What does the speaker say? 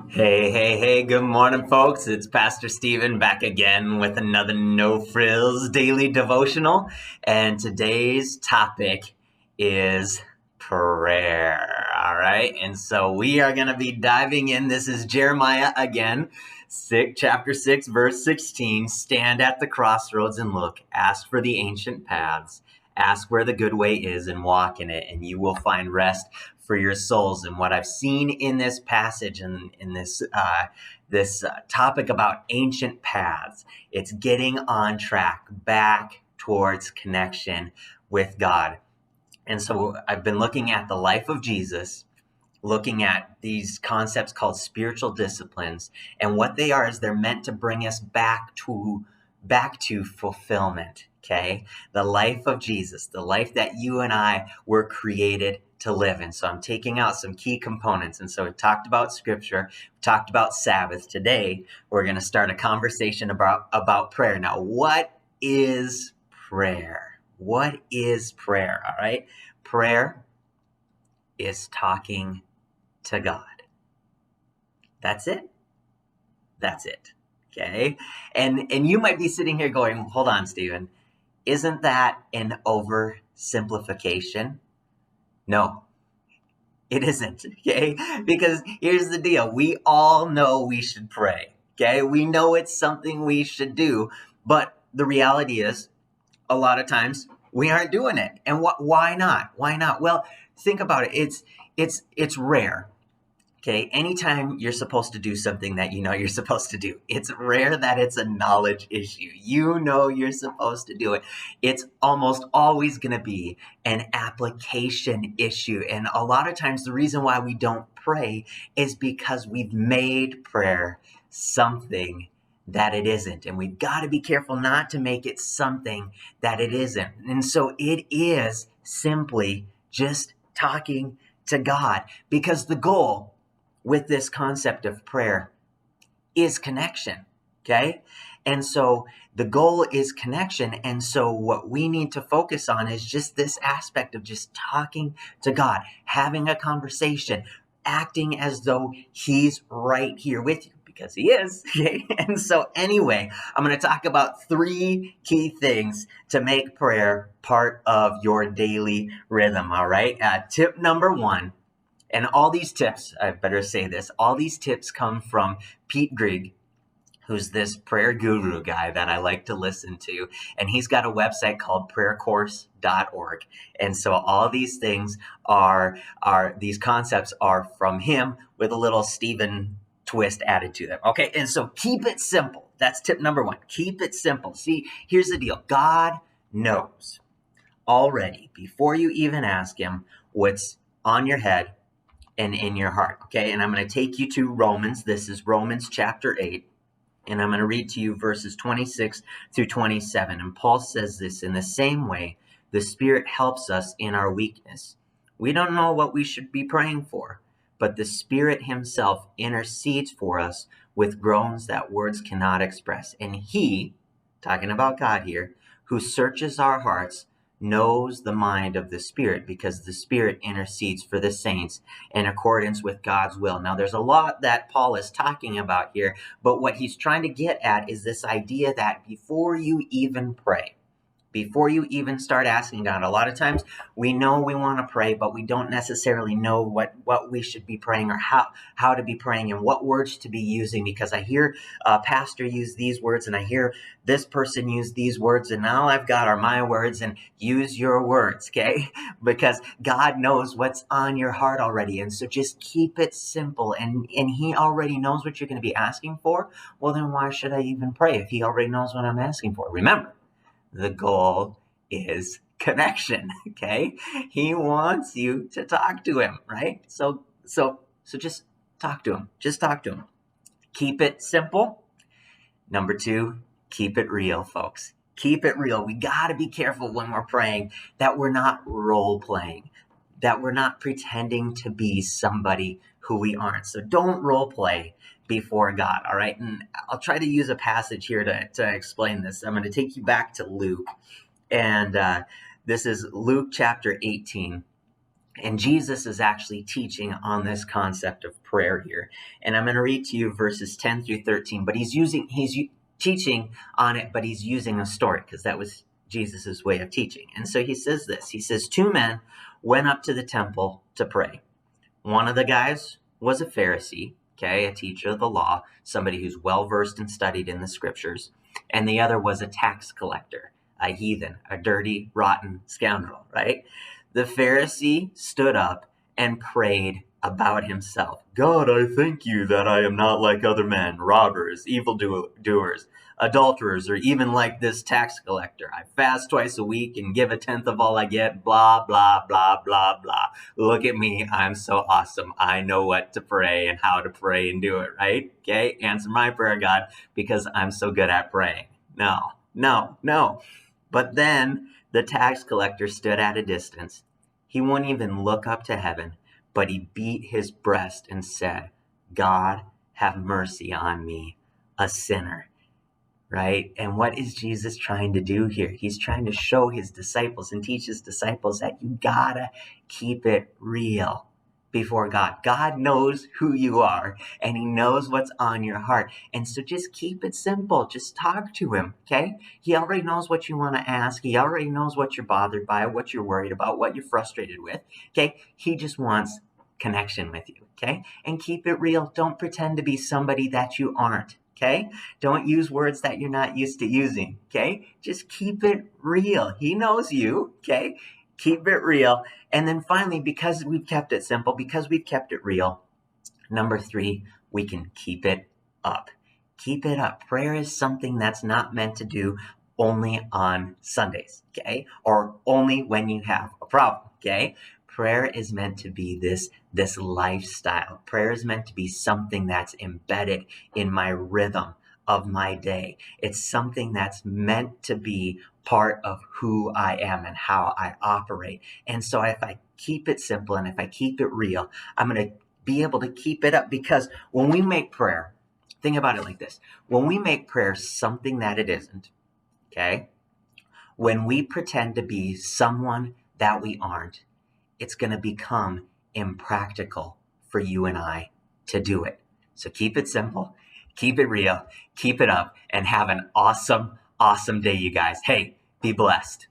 Hey, good morning, folks. It's Pastor Stephen back again with another No Frills daily devotional. And today's topic is prayer. All right. And so we are going to be diving in. This is Jeremiah again, chapter 6, verse 16. Stand at the crossroads and look, ask for the ancient paths. Ask where the good way is and walk in it, and you will find rest for your souls. And what I've seen in this passage and in this topic about ancient paths, it's getting on track back towards connection with God. And so I've been looking at the life of Jesus, looking at these concepts called spiritual disciplines, and what they are is they're meant to bring us back to fulfillment. Okay, the life of Jesus, the life that you and I were created to live in. So I'm taking out some key components. And so we talked about scripture, we talked about Sabbath. Today we're going to start a conversation about prayer. Now, what is prayer? What is prayer? All right, prayer is talking to God. That's it. That's it. Okay. And you might be sitting here going, hold on, Stephen, isn't that an oversimplification? No, it isn't. Okay. Because here's the deal. We all know we should pray. Okay. We know it's something we should do, but the reality is a lot of times we aren't doing it. And why not? Why not? Well, think about it. It's rare. Okay, anytime you're supposed to do something that you know you're supposed to do, it's rare that it's a knowledge issue. You know you're supposed to do it. It's almost always going to be an application issue. And a lot of times the reason why we don't pray is because we've made prayer something that it isn't. And we've got to be careful not to make it something that it isn't. And so it is simply just talking to God, because the goal with this concept of prayer is connection. Okay. And so the goal is connection. And so what we need to focus on is just this aspect of just talking to God, having a conversation, acting as though he's right here with you, because he is. Okay. And so anyway, I'm going to talk about 3 key things to make prayer part of your daily rhythm. All right. Tip number 1. And all these tips, I better say this, all these tips come from Pete Greig, who's this prayer guru guy that I like to listen to. And he's got a website called prayercourse.org. And so all these things these concepts are from him with a little Stephen twist added to them. Okay, and so keep it simple. That's tip number 1. Keep it simple. See, here's the deal. God knows already, before you even ask him, what's on your head and in your heart. Okay, and I'm going to take you to Romans. This is Romans chapter 8, and I'm going to read to you verses 26 through 27. And Paul says this: in the same way, the Spirit helps us in our weakness. We don't know what we should be praying for, but the Spirit himself intercedes for us with groans that words cannot express. And he, talking about God here, who searches our hearts, knows the mind of the Spirit, because the Spirit intercedes for the saints in accordance with God's will. Now, there's a lot that Paul is talking about here, but what he's trying to get at is this idea that before you even pray, before you even start asking God, a lot of times we know we want to pray, but we don't necessarily know what we should be praying, or how to be praying, and what words to be using, because I hear a pastor use these words and I hear this person use these words, and all I've got are my words, and use your words, okay? Because God knows what's on your heart already. And so just keep it simple, and he already knows what you're going to be asking for. Well, then why should I even pray if he already knows what I'm asking for? Remember, the goal is connection. Okay, he wants you to talk to him, right? So just talk to him. Just talk to him. Keep it simple. Number 2, keep it real, folks. Keep it real. We got to be careful when we're praying that we're not role playing, that we're not pretending to be somebody who we aren't. So don't role play before God, all right? And I'll try to use a passage here to explain this. I'm going to take you back to Luke, and this is Luke chapter 18. And Jesus is actually teaching on this concept of prayer here. And I'm going to read to you verses 10 through 13, but he's teaching on it, but he's using a story because that was Jesus's way of teaching. And so he says this. He says, 2 men went up to the temple to pray. One of the guys was a Pharisee, okay, a teacher of the law, somebody who's well-versed and studied in the scriptures. And the other was a tax collector, a heathen, a dirty, rotten scoundrel, right? The Pharisee stood up and prayed about himself. God, I thank you that I am not like other men, robbers, evildoers, adulterers, or even like this tax collector. I fast twice a week and give 1/10 of all I get, blah, blah, blah, blah, blah. Look at me, I'm so awesome. I know what to pray and how to pray and do it, right? Okay, answer my prayer, God, because I'm so good at praying. No, no, no. But then the tax collector stood at a distance. He wouldn't even look up to heaven, but he beat his breast and said, God, have mercy on me, a sinner. Right? And what is Jesus trying to do here? He's trying to show his disciples and teach his disciples that you gotta keep it real before God. God knows who you are and he knows what's on your heart. And so just keep it simple. Just talk to him, okay? He already knows what you want to ask. He already knows what you're bothered by, what you're worried about, what you're frustrated with, okay? He just wants connection with you, okay? And keep it real. Don't pretend to be somebody that you aren't. Okay? Don't use words that you're not used to using. Okay? Just keep it real. He knows you. Okay? Keep it real. And then finally, because we've kept it simple, because we've kept it real, number 3, we can keep it up. Keep it up. Prayer is something that's not meant to do only on Sundays, okay? Or only when you have a problem, okay? Prayer is meant to be this lifestyle. Prayer is meant to be something that's embedded in my rhythm of my day. It's something that's meant to be part of who I am and how I operate. And so if I keep it simple and if I keep it real, I'm going to be able to keep it up, because when we make prayer, think about it like this. When we make prayer something that it isn't, okay? When we pretend to be someone that we aren't, it's going to become impractical for you and I to do it. So keep it simple, keep it real, keep it up, and have an awesome, awesome day, you guys. Hey, be blessed.